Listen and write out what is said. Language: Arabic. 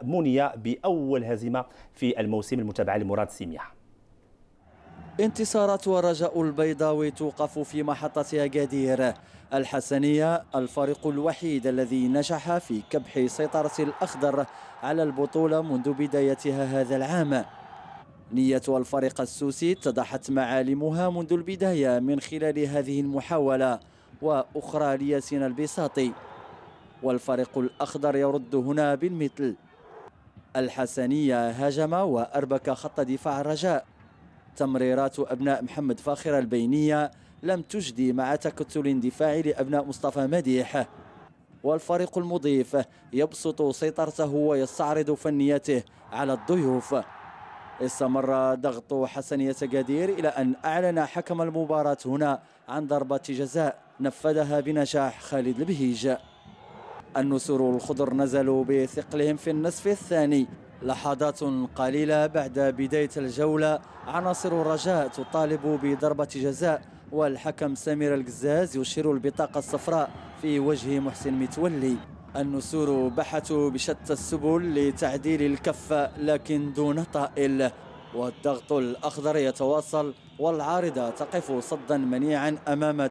مني بأول هزيمة في الموسم المتابعة لمراد سيميح. انتصارات ورجاء البيضاوي توقف في محطة أكادير. الحسنية الفريق الوحيد الذي نجح في كبح سيطرة الأخضر على البطولة منذ بدايتها هذا العام. نية الفريق السوسي اتضحت معالمها منذ البداية من خلال هذه المحاولة وأخرى لياسين البساطي، والفريق الأخضر يرد هنا بالمثل. الحسنية هاجم وأربك خط دفاع الرجاء. تمريرات أبناء محمد فاخر البينية لم تجدي مع تكتل دفاعي لأبناء مصطفى مديح، والفريق المضيف يبسط سيطرته ويستعرض فنيته على الضيوف. استمر ضغط حسنية أكادير إلى أن أعلن حكم المباراة هنا عن ضربة جزاء نفذها بنجاح خالد البهيج. النسور الخضر نزلوا بثقلهم في النصف الثاني. لحظات قليلة بعد بداية الجولة عناصر الرجاء تطالب بضربة جزاء، والحكم سمير القزاز يشير البطاقة الصفراء في وجه محسن متولي. النسور بحثوا بشتى السبل لتعديل الكفة لكن دون طائل، والضغط الأخضر يتواصل والعارضة تقف صدا منيعا أمام